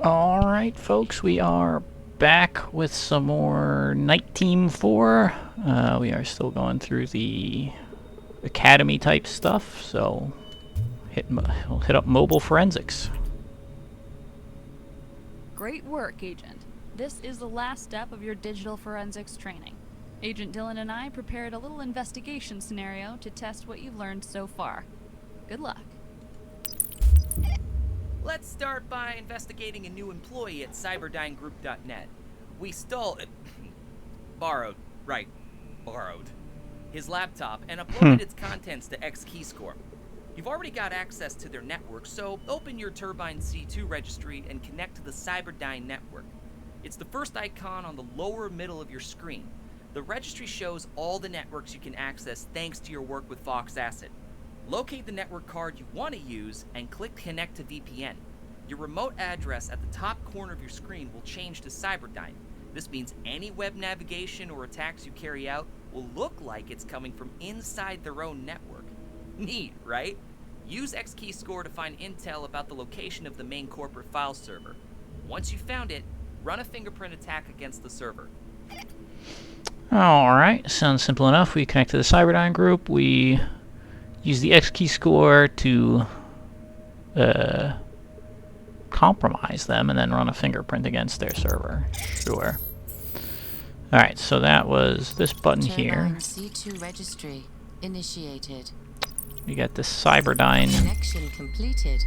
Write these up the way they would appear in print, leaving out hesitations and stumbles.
Alright, folks, we are back with some more Nite Team 4. We are still going through the academy type stuff, so we'll hit up mobile forensics. Great work, Agent. This is the last step of your digital forensics training. Agent Dillon and I prepared a little investigation scenario to test what you've learned so far. Good luck. Let's start by investigating a new employee at cyberdynegroup.net. We stole... borrowed his laptop and uploaded its contents to X-Keyscore. You've already got access to their network, so open your Turbine C2 registry and connect to the Cyberdyne network. It's the first icon on the lower middle of your screen. The registry shows all the networks you can access thanks to your work with Fox Asset. Locate the network card you want to use and click Connect to VPN. Your remote address at the top corner of your screen will change to Cyberdyne. This means any web navigation or attacks you carry out will look like it's coming from inside their own network. Neat, right? Use X-Keyscore to find intel about the location of the main corporate file server. Once you've found it, run a fingerprint attack against the server. Alright, sounds simple enough. We connect to the Cyberdyne group. We use the X-Keyscore to compromise them and then run a fingerprint against their server. Sure. Alright, so that was this button here. C2 registry initiated. We got this Cyberdyne Connection completed.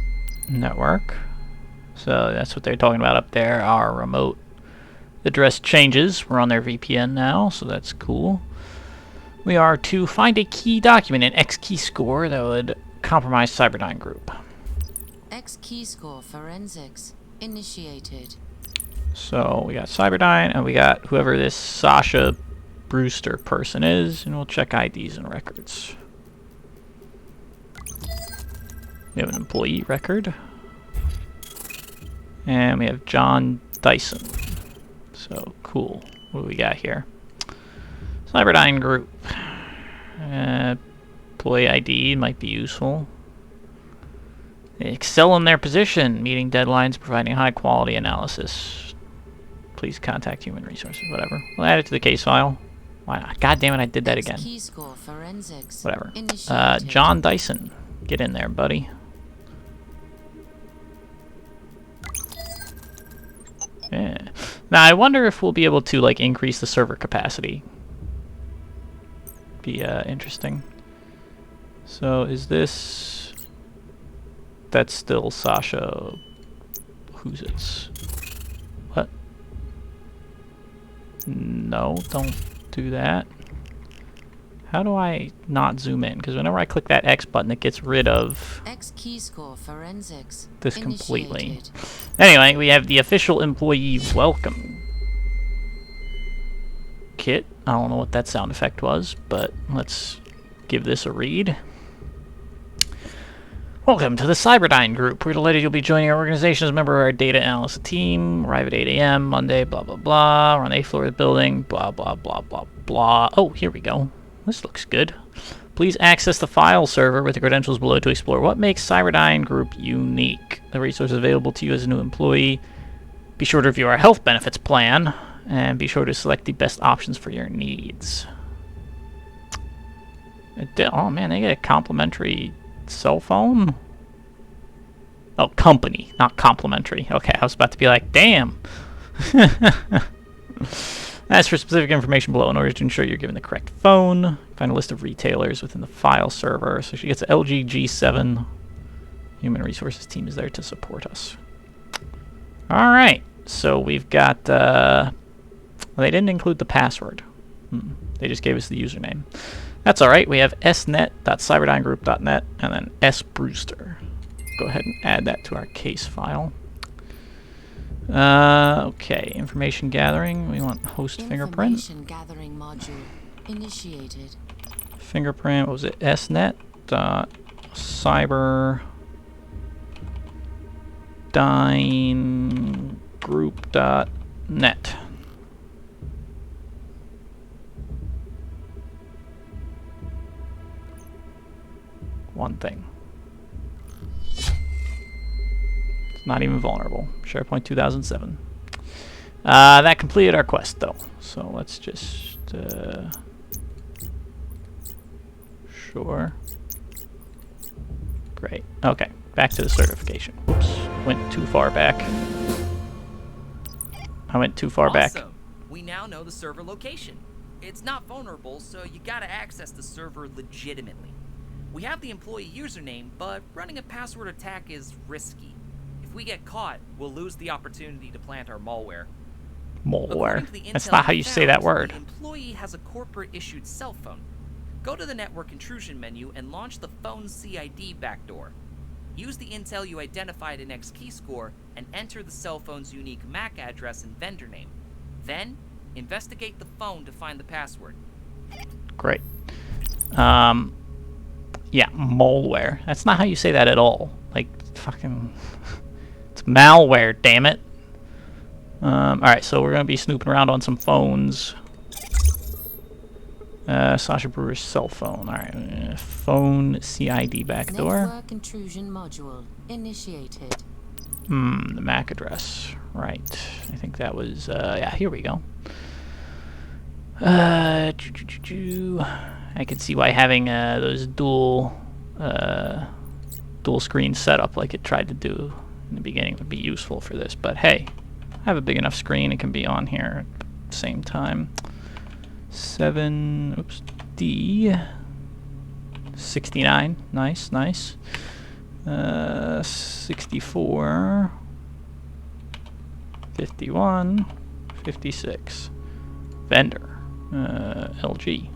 network. So that's what they're talking about up there. Our remote address changes. We're on their VPN now, so that's cool. We are to find a key document in X-Keyscore that would compromise Cyberdyne Group. X-Keyscore forensics initiated. So we got Cyberdyne, and we got whoever this Sasha Brewster person is, and we'll check IDs and records. We have an employee record. And we have John Dyson. So, cool. What do we got here? Cyberdyne Group. Employee ID might be useful. They excel in their position, meeting deadlines, providing high-quality analysis. Please contact Human Resources, whatever. We'll add it to the case file. Why not? God damn it, I did that again. X-Keyscore forensics Whatever. initiated. John Dyson. Get in there, buddy. Yeah. Now, I wonder if we'll be able to, like, increase the server capacity. Be, interesting. So, is this... That's still Sasha... Who's it? What? No, don't do that. How do I not zoom in? Because whenever I click that X button, it gets rid of X-Keyscore forensics this completely. initiated. Anyway, we have the official employee welcome kit. I don't know what that sound effect was, but let's give this a read. Welcome to the Cyberdyne Group. We're delighted you'll be joining our organization as a member of our data analyst team. Arrive at 8 a.m. Monday, blah, blah, blah. We're on the 8th floor of the building, blah, blah, blah, blah, blah. Oh, here we go. This looks good. Please access the file server with the credentials below to explore what makes Cyberdyne Group unique. The resources available to you as a new employee. Be sure to review our health benefits plan, and be sure to select the best options for your needs. Oh man, they get a complimentary cell phone? Oh, company, not complimentary. Okay, I was about to be like, damn. As for specific information below, in order to ensure you're given the correct phone, find a list of retailers within the file server. So she gets an LG G7. Human Resources team is there to support us. Alright, so we've got... well, they didn't include the password. They just gave us the username. That's alright, we have snet.cyberdynegroup.net and then sbrewster. Go ahead and add that to our case file. Okay, information gathering. We want host fingerprint. Information gathering module initiated. Fingerprint, what was it? snet.cyberdynegroup.net. One thing. Not even vulnerable. SharePoint 2007. That completed our quest, though. So let's just... sure. Great. Okay, back to the certification. Whoops, went too far back. I went too far back. Awesome. We now know the server location. It's not vulnerable, so you gotta access the server legitimately. We have the employee username, but running a password attack is risky. If we get caught, we'll lose the opportunity to plant our malware. Malware. According to the That's intel not how we you say that found, word. The employee has a corporate-issued cell phone. Go to the network intrusion menu and launch the phone's CID backdoor. Use the intel you identified in XKeyscore and enter the cell phone's unique MAC address and vendor name. Then, investigate the phone to find the password. Great. Yeah, malware. That's not how you say that at all. Like, fucking... It's malware, damn it. Alright, so we're going to be snooping around on some phones. Sasha Brewer's cell phone. Alright, phone CID backdoor. Network intrusion module initiated. The MAC address. Right. I think that was, yeah, here we go. I can see why having those dual screen setup like it tried to do in the beginning would be useful for this. But hey, I have a big enough screen; it can be on here at the same time. 69. Nice, nice. 64. 51. 56. Vendor. LG.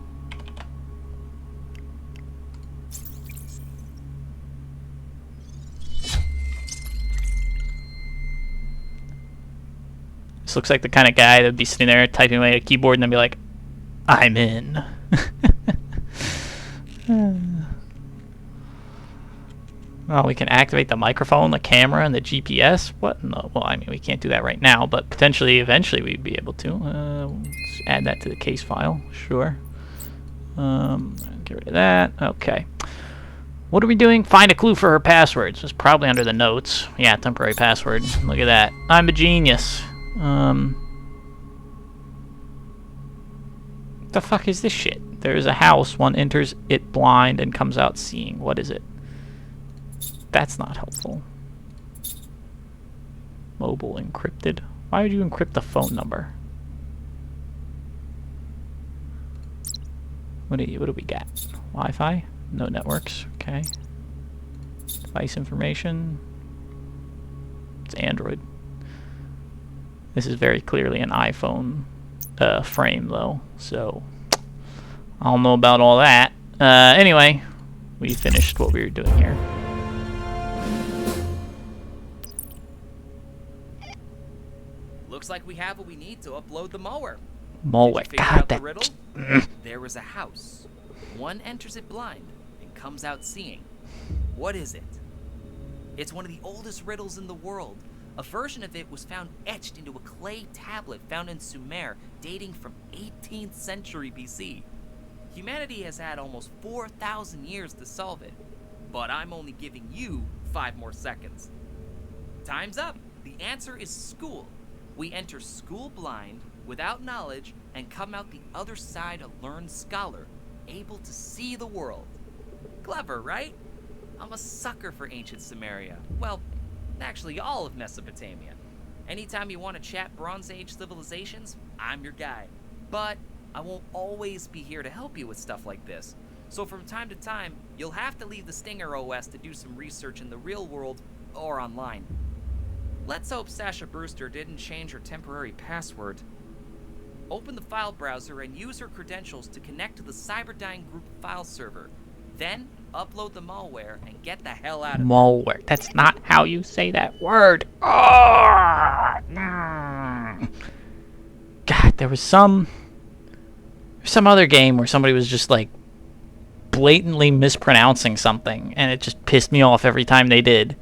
This looks like the kind of guy that would be sitting there typing away at a keyboard and then be like, I'm in. Well, we can activate the microphone, the camera, and the GPS. What? No. Well, I mean, we can't do that right now, but potentially, eventually, we'd be able to. Let's add that to the case file. Sure. Get rid of that. Okay. What are we doing? Find a clue for her passwords. It's probably under the notes. Yeah, temporary password. Look at that. I'm a genius. The fuck is this shit? There is a house. One enters it blind and comes out seeing. What is it? That's not helpful. Mobile encrypted. Why would you encrypt the phone number? What do we got? Wi-Fi? No networks. Okay. Device information. It's Android. This is very clearly an iPhone frame, though. So I don't know about all that. Anyway, we finished what we were doing here. Looks like we have what we need to upload the malware. Malware. Did you figure God, out the that. riddle? There is a house. One enters it blind and comes out seeing. What is it? It's one of the oldest riddles in the world. A version of it was found etched into a clay tablet found in Sumer, dating from 18th century BC. Humanity has had almost 4,000 years to solve it, but I'm only giving you 5 more seconds. Time's up. The answer is school. We enter school blind, without knowledge, and come out the other side a learned scholar, able to see the world. Clever, right? I'm a sucker for ancient Sumeria. Well, actually all of Mesopotamia. Anytime you want to chat Bronze Age civilizations, I'm your guy. But I won't always be here to help you with stuff like this. So from time to time, you'll have to leave the Stinger OS to do some research in the real world or online. Let's hope Sasha Brewster didn't change her temporary password. Open the file browser and use her credentials to connect to the Cyberdyne group file server. Then, upload the malware and get the hell out of there. Malware. That's not how you say that word. Oh, God, there was some other game where somebody was just like blatantly mispronouncing something, and it just pissed me off every time they did.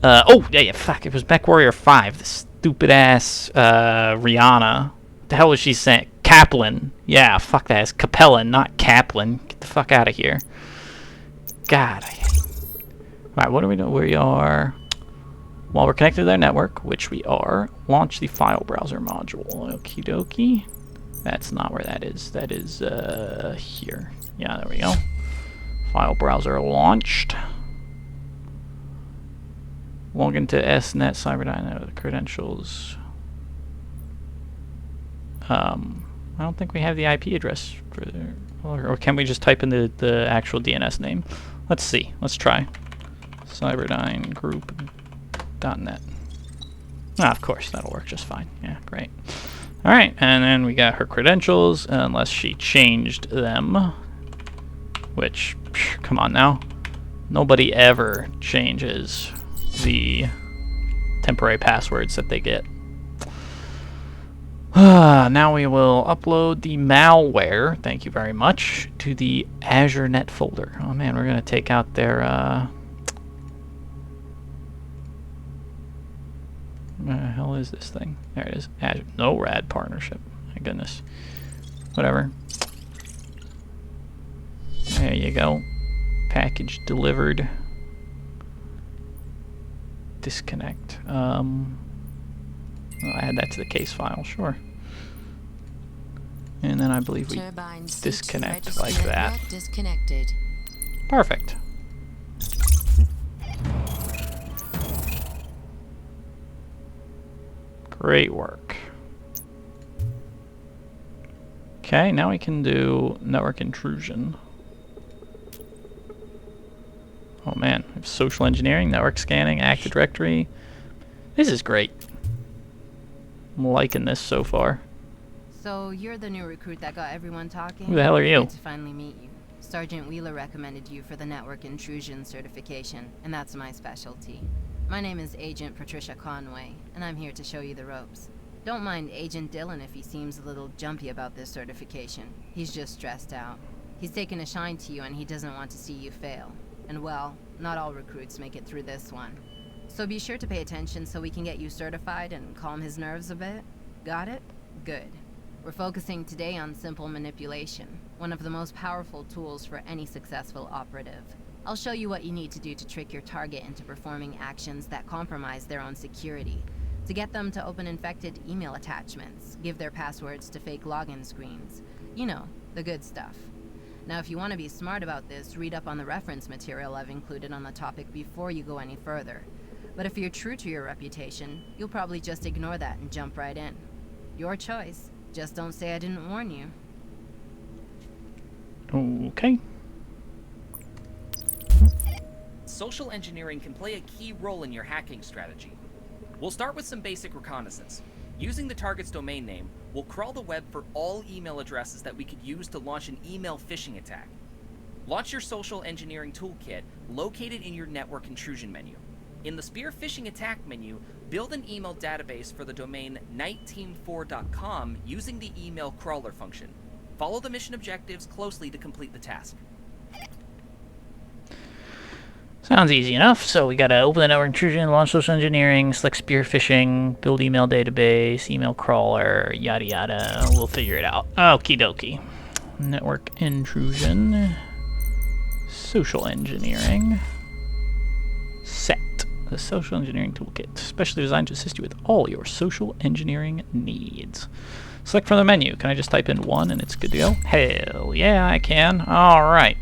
Oh, yeah, fuck, it was MechWarrior 5, the stupid-ass, Rihanna. What the hell was she saying? Kaplan. Yeah, fuck that, it's Capellan, not Kaplan. Get the fuck out of here. God, Alright, what are we doing? We are, while we're connected to their network, which we are, launch the file browser module. Okie dokie. That's not where that is. That is here. Yeah, there we go. File browser launched. Log into SNet CyberDyne credentials. I don't think we have the IP address for there. Or can we just type in the actual DNS name? Let's see. Let's try. CyberDyneGroup.net. Ah, of course, that'll work just fine. Yeah, great. Alright, and then we got her credentials, unless she changed them. Which, come on now. Nobody ever changes the temporary passwords that they get. Now we will upload the malware, thank you very much, to the AzureNet folder. Oh man, we're going to take out their... Where the hell is this thing? There it is. Azure. No rad partnership. My goodness. Whatever. There you go. Package delivered. Disconnect. I'll add that to the case file, sure. And then I believe we disconnect like that. Disconnected. Perfect. Great work. Okay, now we can do network intrusion. Oh man, we have social engineering, network scanning, Active Directory. This is great. I'm liking this so far. So you're the new recruit that got everyone talking? Who the hell are you? Good to finally meet you. Sergeant Wheeler recommended you for the network intrusion certification, and that's my specialty. My name is Agent Patricia Conway, and I'm here to show you the ropes. Don't mind Agent Dillon if he seems a little jumpy about this certification. He's just stressed out. He's taken a shine to you and he doesn't want to see you fail. And well, not all recruits make it through this one. So be sure to pay attention so we can get you certified and calm his nerves a bit. Got it? Good. We're focusing today on simple manipulation, one of the most powerful tools for any successful operative. I'll show you what you need to do to trick your target into performing actions that compromise their own security, to get them to open infected email attachments, give their passwords to fake login screens. You know, the good stuff. Now, if you want to be smart about this, read up on the reference material I've included on the topic before you go any further. But if you're true to your reputation, you'll probably just ignore that and jump right in. Your choice. Just don't say I didn't warn you. Okay. Social engineering can play a key role in your hacking strategy. We'll start with some basic reconnaissance. Using the target's domain name, we'll crawl the web for all email addresses that we could use to launch an email phishing attack. Launch your social engineering toolkit located in your network intrusion menu. In the Spear Phishing Attack menu, build an email database for the domain niteteam4.com using the email crawler function. Follow the mission objectives closely to complete the task. Sounds easy enough. So we gotta open the network intrusion, launch social engineering, select spear phishing, build email database, email crawler, yada yada. We'll figure it out. Okie dokie. Network intrusion, social engineering, set. The social engineering toolkit, specially designed to assist you with all your social engineering needs. Select from the menu. Can I just type in 1 and it's good to go? Hell yeah, I can. Alright.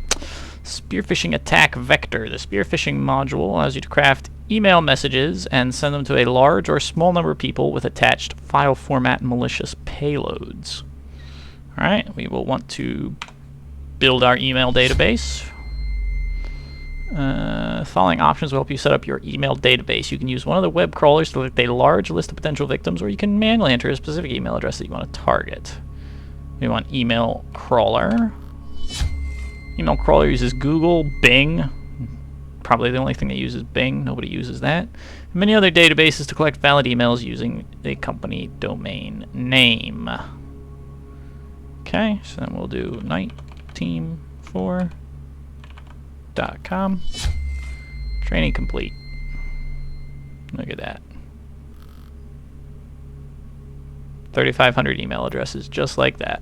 Spear phishing attack vector. The spear phishing module allows you to craft email messages and send them to a large or small number of people with attached file format malicious payloads. Alright, we will want to build our email database. Following options will help you set up your email database. You can use one of the web crawlers to select a large list of potential victims, or you can manually enter a specific email address that you want to target. We want email crawler. Email crawler uses Google, Bing. Probably the only thing that uses Bing. Nobody uses that. And many other databases to collect valid emails using the company domain name. Okay, so then we'll do niteteam4.com. Training complete. Look at that. 3,500 email addresses, just like that.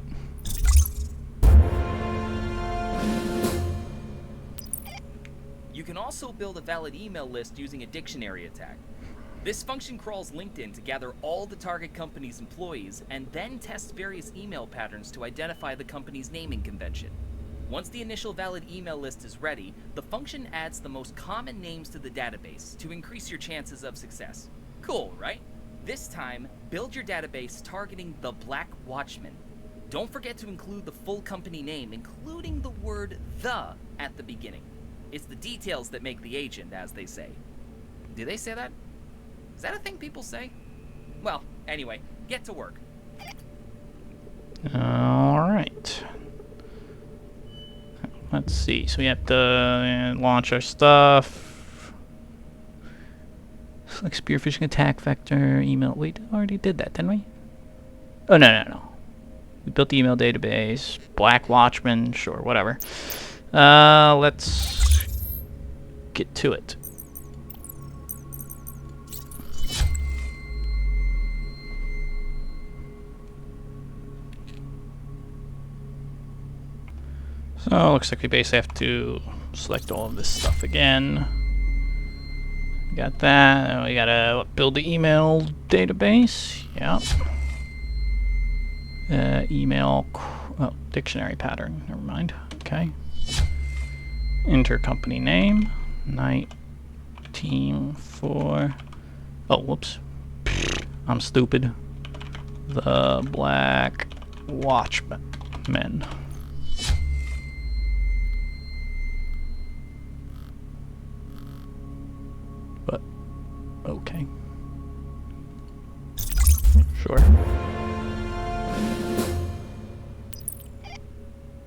You can also build a valid email list using a dictionary attack. This function crawls LinkedIn to gather all the target company's employees and then tests various email patterns to identify the company's naming convention. Once the initial valid email list is ready, the function adds the most common names to the database to increase your chances of success. Cool, right? This time, build your database targeting the Black Watchman. Don't forget to include the full company name, including the word "the" at the beginning. It's the details that make the agent, as they say. Do they say that? Is that a thing people say? Well, anyway, get to work. Alright. Let's see. So we have to launch our stuff. Select spearfishing attack vector, email. We already did that, didn't we? Oh, no. We built the email database. Black Watchman, sure, whatever. Let's get to it. So looks like we basically have to select all of this stuff again. Got that. And we gotta build the email database. Yep. Dictionary pattern. Never mind. Okay. Enter company name. Nite Team for. Oh, whoops. I'm stupid. The Black Watchmen. But okay. Sure.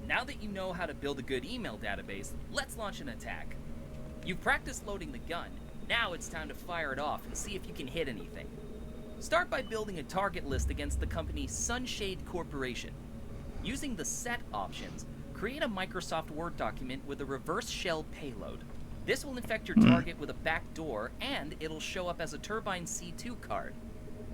Now that you know how to build a good email database, let's launch an attack. You've practiced loading the gun. Now it's time to fire it off and see if you can hit anything. Start by building a target list against the company Sunshade Corporation. Using the set options, create a Microsoft Word document with a reverse shell payload. This will infect your target with a backdoor, and it'll show up as a Turbine C2 card.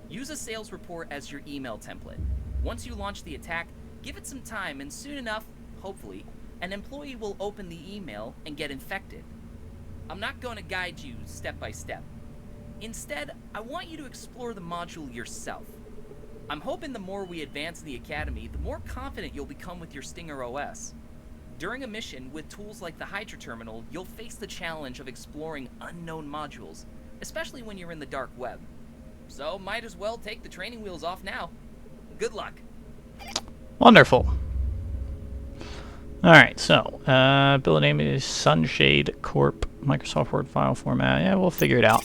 Use a sales report as your email template. Once you launch the attack, give it some time, and soon enough, hopefully, an employee will open the email and get infected. I'm not going to guide you step by step. Instead, I want you to explore the module yourself. I'm hoping the more we advance in the Academy, the more confident you'll become with your Stinger OS. During a mission, with tools like the Hydra Terminal, you'll face the challenge of exploring unknown modules, especially when you're in the dark web. So, might as well take the training wheels off now. Good luck. Wonderful. Alright, so, build name is Sunshade Corp, Microsoft Word file format. Yeah, we'll figure it out.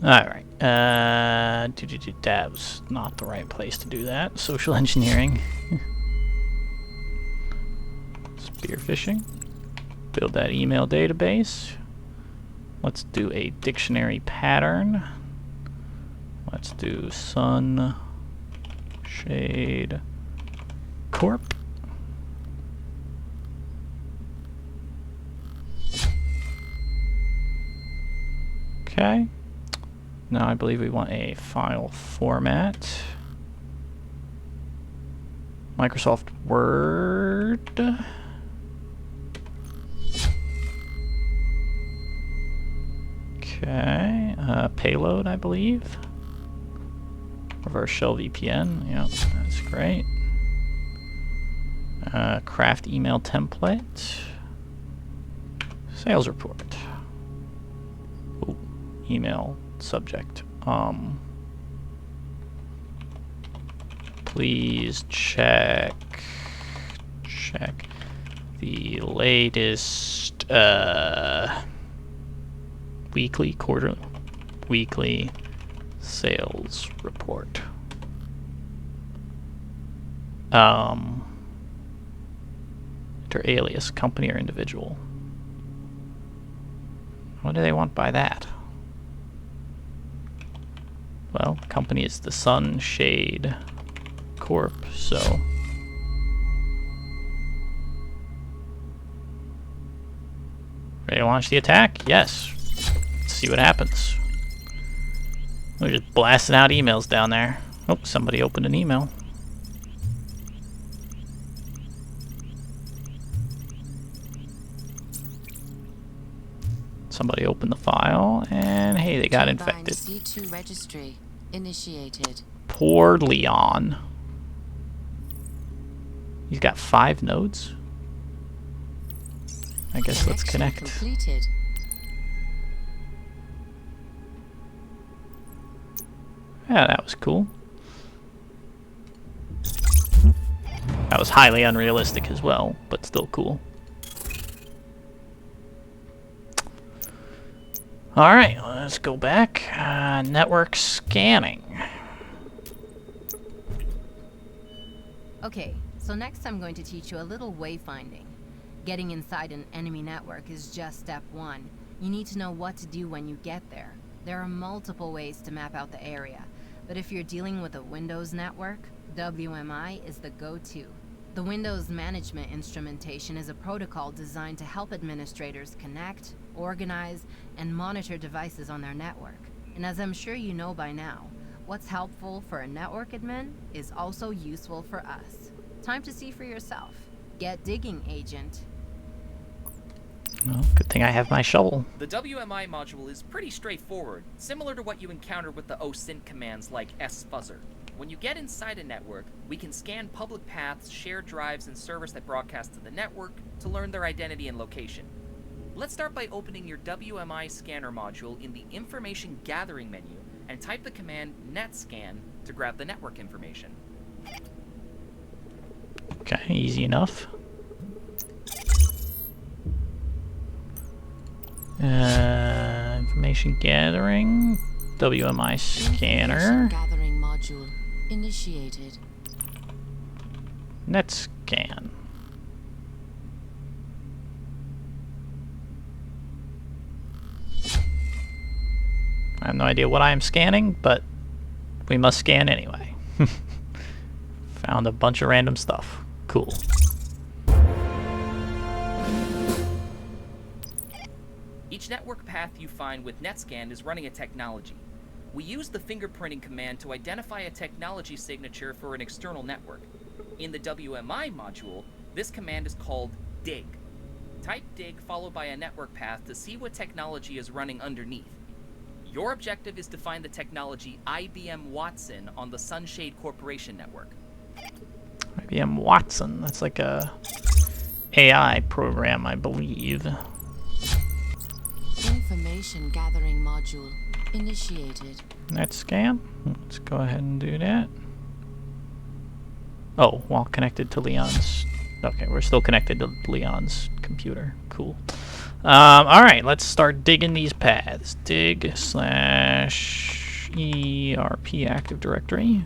Alright, that was not the right place to do that. Social engineering. Spearfishing. Build that email database. Let's do a dictionary pattern. Let's do Sunshade Corp. Okay. Now I believe we want a file format. Microsoft Word. Okay. Payload, I believe. Reverse shell VPN. Yep, that's great. Craft email template. Sales report. Ooh, email subject. Please check the latest weekly sales report. Enter alias, company or individual. What do they want by that? Well, company is the Sunshade Corp, so ready to launch the attack? Yes. Let's see what happens. We're just blasting out emails down there. Oh, somebody opened an email. Somebody opened the file, and hey, they got Turbine infected. C2 registry initiated. Poor Leon. He's got 5 nodes. I guess let's Connection connect. completed. Yeah, that was cool. That was highly unrealistic as well, but still cool. Alright, let's go back. Network scanning. Okay, so next I'm going to teach you a little wayfinding. Getting inside an enemy network is just step 1. You need to know what to do when you get there. There are multiple ways to map out the area, but if you're dealing with a Windows network, WMI is the go-to. The Windows Management Instrumentation is a protocol designed to help administrators connect, organize, and monitor devices on their network. And as I'm sure you know by now, what's helpful for a network admin is also useful for us. Time to see for yourself. Get digging, Agent. Well, good thing I have my shovel. The WMI module is pretty straightforward, similar to what you encounter with the OSINT commands like sfuzzer. When you get inside a network, we can scan public paths, shared drives, and servers that broadcast to the network to learn their identity and location. Let's start by opening your WMI scanner module in the information gathering menu and type the command netscan to grab the network information. Okay, easy enough. Information gathering, WMI Information scanner, gathering module initiated. netscan. I have no idea what I am scanning, but we must scan anyway. Found a bunch of random stuff. Cool. Each network path you find with netscan is running a technology. We use the fingerprinting command to identify a technology signature for an external network. In the WMI module, this command is called dig. Type dig followed by a network path to see what technology is running underneath. Your objective is to find the technology IBM Watson on the Sunshade Corporation network. IBM Watson, that's like a AI program, I believe. Information gathering module initiated. Netscan. Let's go ahead and do that. Oh, while connected to Leon's. Okay, we're still connected to Leon's computer. Cool. Alright, let's start digging these paths. Dig / ERP Active Directory.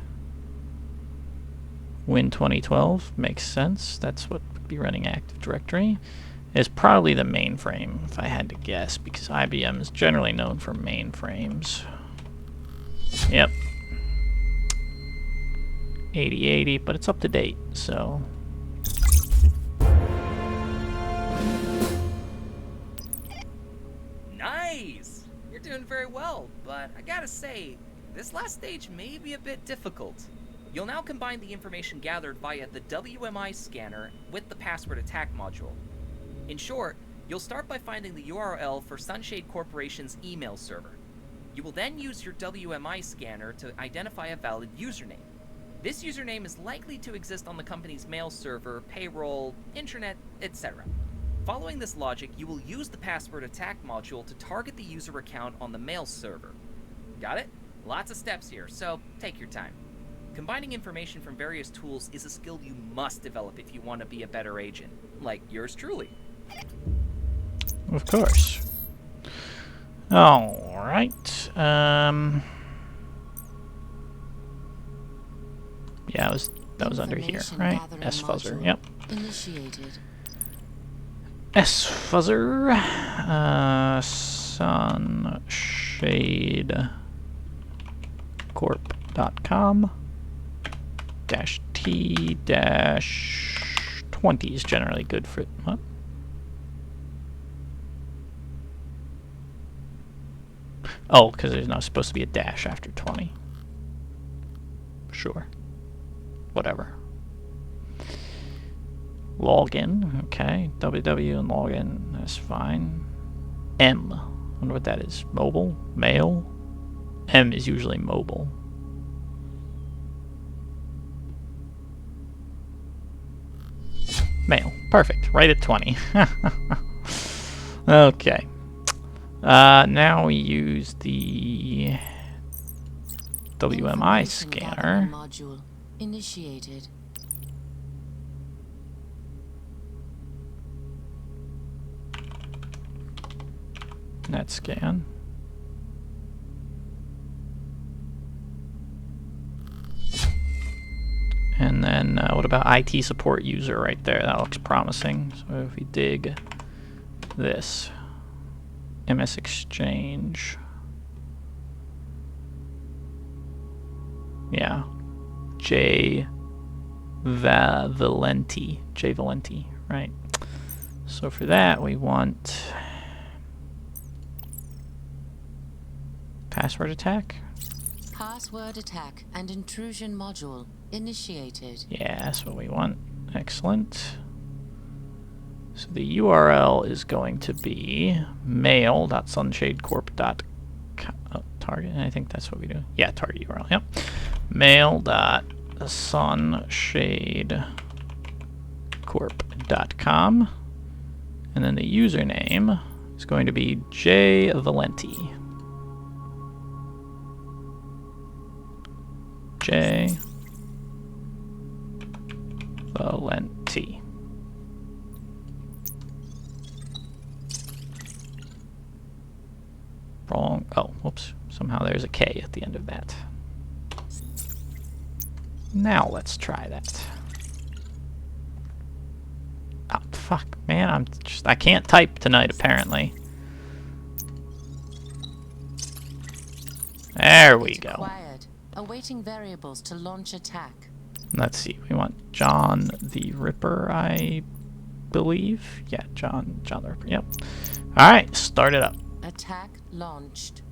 Win 2012 makes sense. That's what would be running Active Directory. It's probably the mainframe, if I had to guess, because IBM is generally known for mainframes. Yep. 8080, but it's up to date, so. Nice! You're doing very well, but I gotta say, this last stage may be a bit difficult. You'll now combine the information gathered via the WMI scanner with the password attack module. In short, you'll start by finding the URL for Sunshade Corporation's email server. You will then use your WMI scanner to identify a valid username. This username is likely to exist on the company's mail server, payroll, intranet, etc. Following this logic, you will use the password attack module to target the user account on the mail server. Got it? Lots of steps here, so take your time. Combining information from various tools is a skill you must develop if you want to be a better agent, like yours truly. Of course. Alright. Yeah, that was under here, Information right? gathering sfuzzer, module yep. Initiated. sfuzzer. Sunshadecorp.com -T-20 is generally good for it. What? Oh, because there's not supposed to be a dash after 20. Sure. Whatever. Login, okay. www and login, that's fine. M. Wonder what that is. Mobile? Mail? M is usually mobile. Mail. Perfect. Right at 20. Okay. Now we use the WMI Information gathering scanner. module initiated. Net scan. And then what about IT support user right there? That looks promising. So if we dig this, MS Exchange. Yeah. J Valenti, right? So for that we want password attack. Password attack and intrusion module initiated. Yeah, that's what we want. Excellent. So the URL is going to be mail.sunshadecorp.target. I think that's what we do. Yeah, target URL. Yep. mail.sunshadecorp.com. And then the username is going to be J Valenti. J Valenti. Wrong. Oh, whoops. Somehow there's a K at the end of that. Now let's try that. Oh, fuck, man. I can't type tonight, apparently. There we go. Acquired. Awaiting variables to launch attack. Let's see. We want John the Ripper, I believe. Yeah, John the Ripper. Yep. All right, start it up. Attack launched.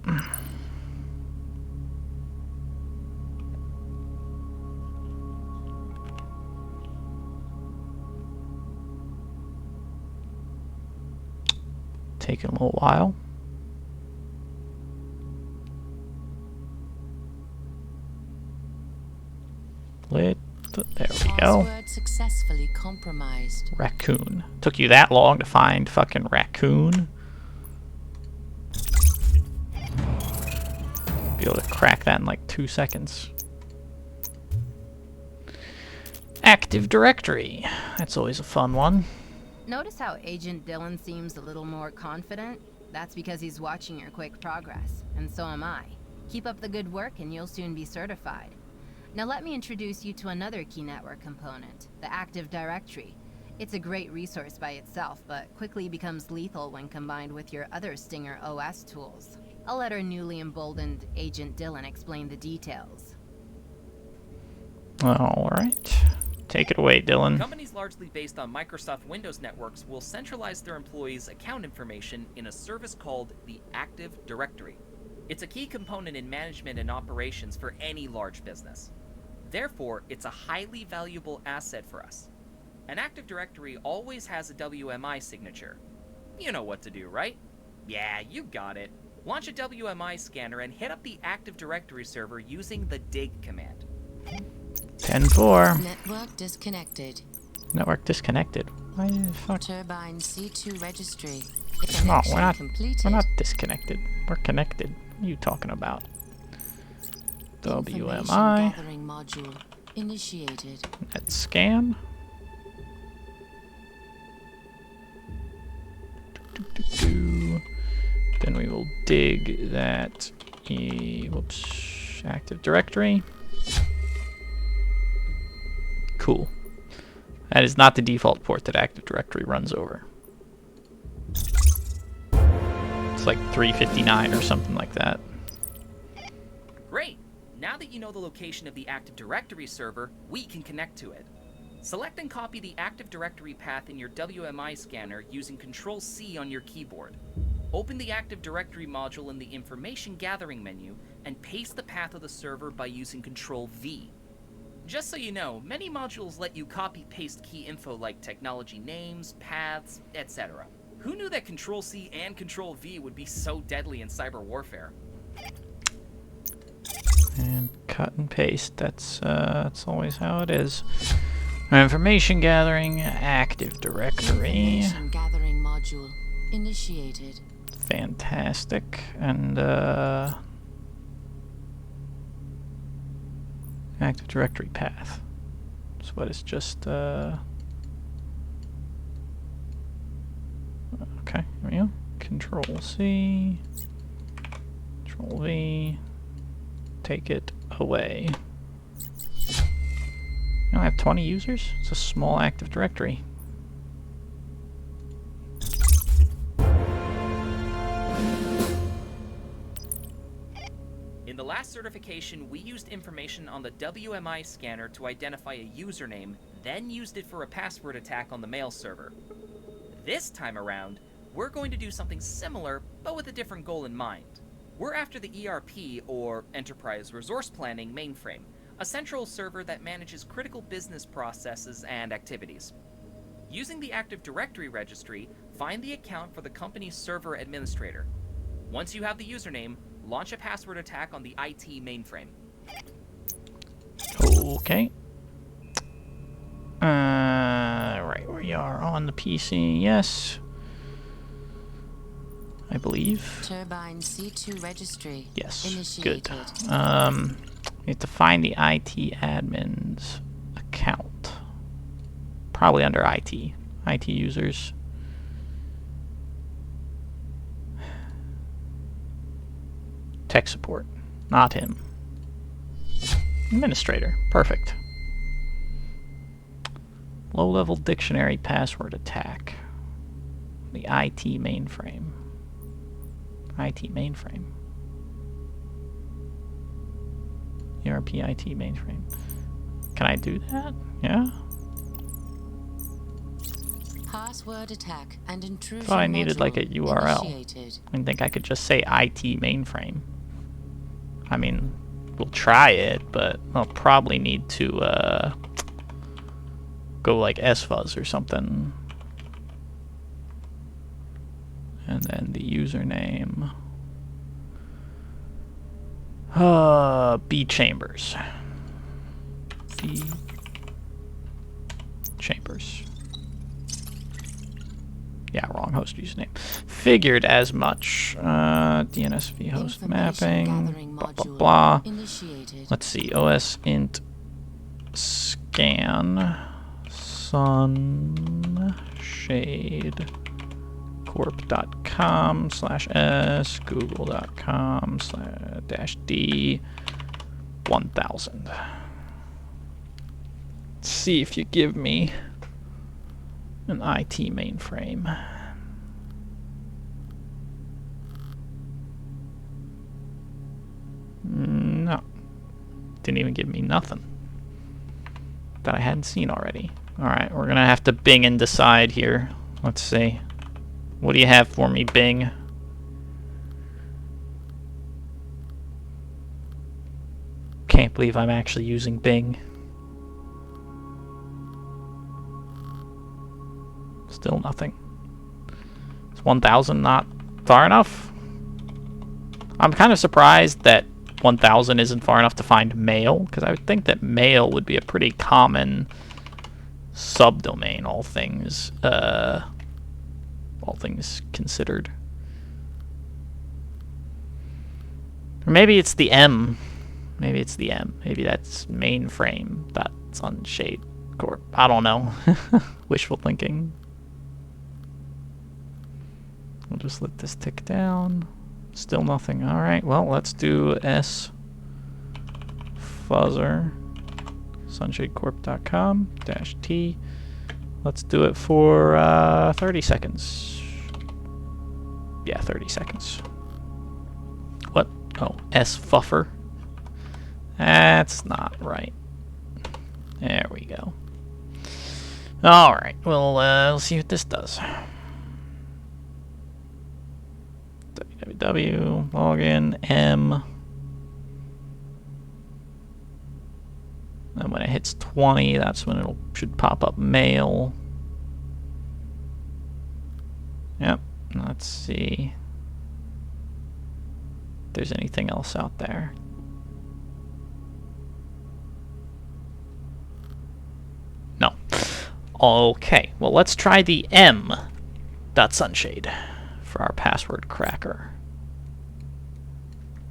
Taking a little while. There we go. Password successfully compromised. Raccoon. Took you that long to find fucking raccoon? Be able to crack that in like 2 seconds. Active Directory. That's always a fun one. Notice how Agent Dillon seems a little more confident? That's because he's watching your quick progress, and so am I. Keep up the good work and you'll soon be certified. Now let me introduce you to another key network component, the Active Directory. It's a great resource by itself, but quickly becomes lethal when combined with your other Stinger OS tools. I'll let our newly emboldened Agent Dillon explain the details. Alright. Take it away, Dylan. Companies largely based on Microsoft Windows networks will centralize their employees' account information in a service called the Active Directory. It's a key component in management and operations for any large business. Therefore, it's a highly valuable asset for us. An Active Directory always has a WMI signature. You know what to do, right? Yeah, you got it. Launch a WMI scanner and hit up the Active Directory server using the dig command. 10-4. Network disconnected. Network disconnected. Why the fuck? Turbine C2 registry. No, Connection completed. we're not disconnected. We're connected. What are you talking about? Information WMI. gathering module initiated. Net scan. Then we will dig that. Whoops. Active Directory. Cool. That is not the default port that Active Directory runs over. It's like 359 or something like that. Great! Now that you know the location of the Active Directory server, we can connect to it. Select and copy the Active Directory path in your WMI scanner using Control-C on your keyboard. Open the Active Directory module in the Information Gathering menu and paste the path of the server by using Control-V. Just so you know, many modules let you copy-paste key info like technology names, paths, etc. Who knew that Control-C and Control-V would be so deadly in cyber warfare? And cut and paste. That's always how it is. Information gathering, Active Directory. Information gathering module initiated. Fantastic. And Active Directory path. So what is just okay, here we go. Control-C, Control-V, take it away. You don't have 20 users? It's a small Active Directory. In the last certification, we used information on the WMI scanner to identify a username, then used it for a password attack on the mail server. This time around, we're going to do something similar, but with a different goal in mind. We're after the ERP, or Enterprise Resource Planning, mainframe, a central server that manages critical business processes and activities. Using the Active Directory registry, find the account for the company's server administrator. Once you have the username, launch a password attack on the IT mainframe. Okay. Right, we are on the PC, yes. I believe. Turbine C2 registry Yes, initiated. good. We have to find the IT admin's account. Probably under IT. IT users. Tech support. Not him. Administrator. Perfect. Low-level dictionary password attack. The IT mainframe. IT mainframe. ERP IT mainframe. Can I do that? Yeah? Password attack and intrusion Thought I needed like a module URL. initiated. I didn't think I could just say IT mainframe. I mean, we'll try it, but I'll probably need to go like sfuzz or something. And then the username. B Chambers. B Chambers. Yeah, wrong host username. Figured as much. DNSV host Information mapping. gathering Blah blah module blah. initiated. Let's see. OS int scan sunshadecorp.com/s google.com/d 1000. Let's see if you give me an IT mainframe. No. Didn't even give me nothing that I hadn't seen already. Alright, we're gonna have to Bing and decide here. Let's see. What do you have for me, Bing? Can't believe I'm actually using Bing. Still nothing. Is 1000 not far enough? I'm kind of surprised that 1000 isn't far enough to find mail, because I would think that mail would be a pretty common subdomain, all things considered. Or maybe it's the M. Maybe it's the M. Maybe that's mainframe. That's on Shade Corp. I don't know. Wishful thinking. We'll just let this tick down. Still nothing. Alright, well, let's do S fuzzer sunshadecorp.com-t. Let's do it for 30 seconds. Yeah, 30 seconds. What? Oh, S fuffer. That's not right. There we go. Alright, we'll see what this does. www, login, M. And when it hits 20, that's when it should pop up mail. Yep. Let's see if there's anything else out there. No. Okay. Well, let's try the m.sunshade for our password cracker.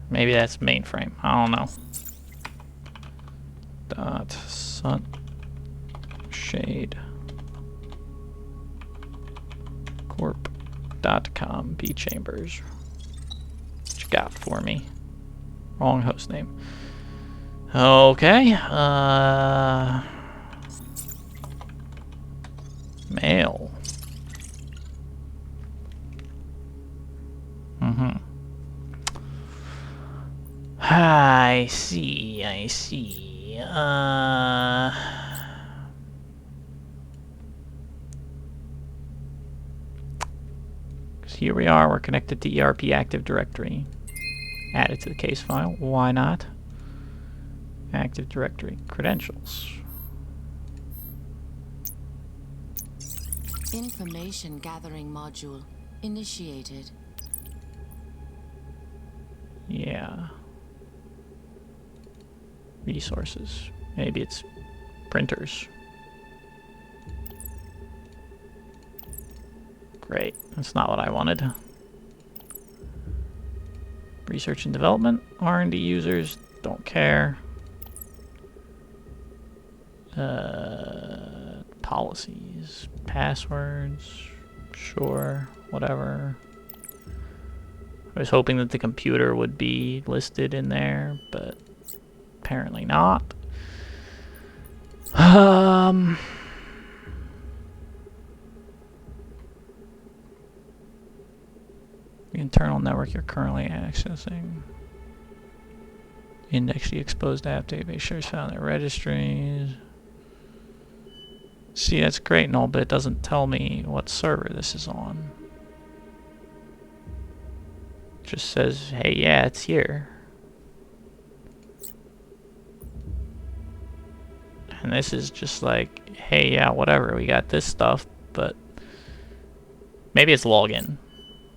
Maybe that's mainframe. I don't know. .sunshade corp.com bchambers. What you got for me? Wrong host name. Okay. Mail. I see, I see. Here we are, we're connected to ERP Active Directory. Add it to the case file. Why not? Active Directory credentials. Information gathering module initiated. Yeah. Resources. Maybe it's printers. Great. That's not what I wanted. Research and development. R&D users. Don't care. Policies. Passwords. Sure. Whatever. I was hoping that the computer would be listed in there, but apparently not. The internal network you're currently accessing. Index the exposed app database shares found in registries. See, that's great and all, but it doesn't tell me what server this is on. It just says, hey, yeah, it's here. And this is just like, hey, yeah, whatever, we got this stuff, but maybe it's login.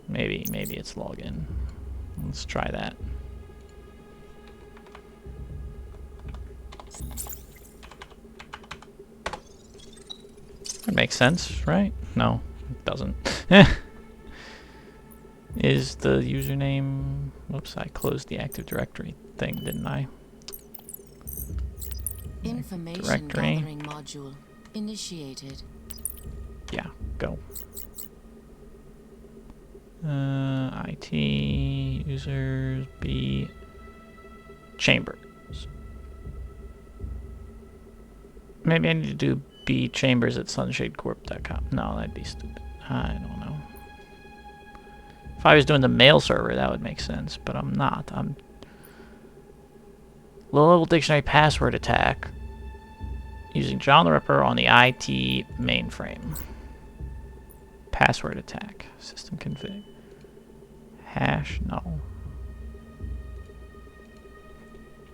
Maybe it's login. Let's try that. That makes sense, right? No, it doesn't. Is the username... Whoops, I closed the Active Directory thing, didn't I? Information Directory. gathering module initiated. Yeah, go. IT users B chambers. Maybe I need to do B chambers at sunshadecorp.com. No, that'd be stupid. I don't know. If I was doing the mail server, that would make sense, but I'm not. I'm low-level dictionary password attack using John the Ripper on the IT mainframe. Password attack. System config. Hash, no.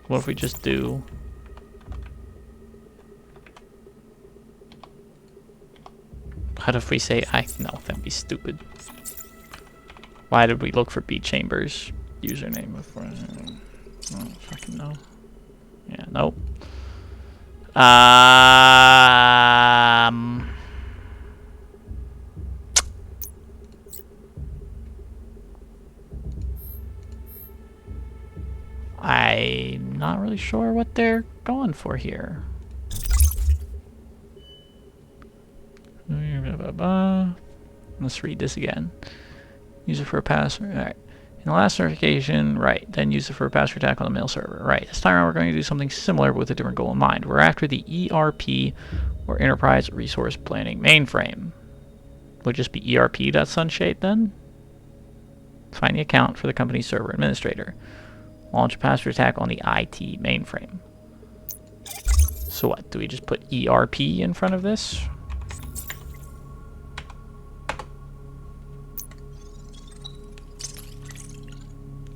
What if we just do... What if we say no, that'd be stupid. Why did we look for B Chambers username before? I don't fucking know. Yeah, nope. I'm not really sure what they're going for here. Let's read this again. Use it for a password. Alright. In the last certification, right, then use it for a password attack on the mail server. Right. This time around we're going to do something similar with a different goal in mind. We're after the ERP, or Enterprise Resource Planning mainframe. Would just be ERP.sunshade then? Find the account for the company's server administrator. Launch a password attack on the IT mainframe. So what? Do we just put ERP in front of this?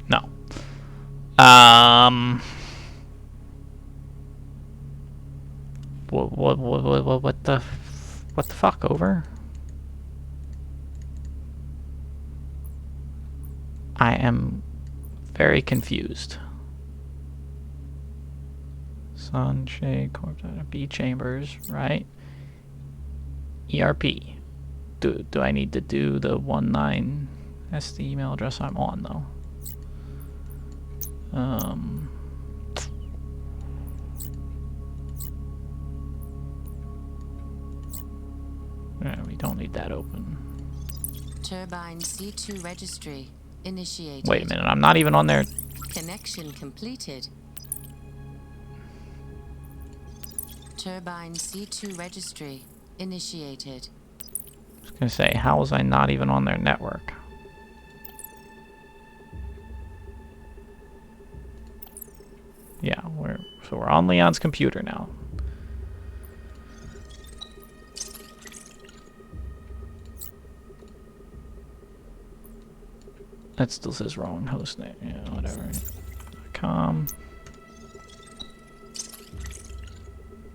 No. What the fuck, over? I am very confused. Sunshade, Corp, B chambers, right? ERP. Do I need to do the 19? That's the email address I'm on, though. Yeah, we don't need that open. Turbine C2 registry initiated. Wait a minute, I'm not even on there. Connection completed. Turbine C2 registry initiated. I was gonna say, how was I not even on their network? Yeah, we're on Leon's computer now. That still says wrong host name. Yeah, whatever. .com.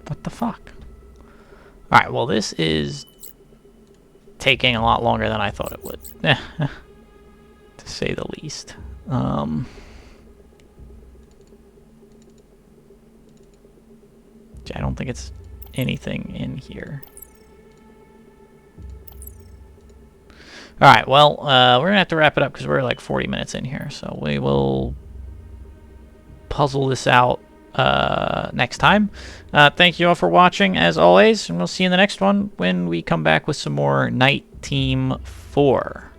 What the fuck? Alright, well this is taking a lot longer than I thought it would. To say the least. I don't think it's anything in here. Alright, well, we're gonna have to wrap it up because we're like 40 minutes in here. So we will puzzle this out next time. Thank you all for watching, as always, and we'll see you in the next one when we come back with some more Nite Team 4.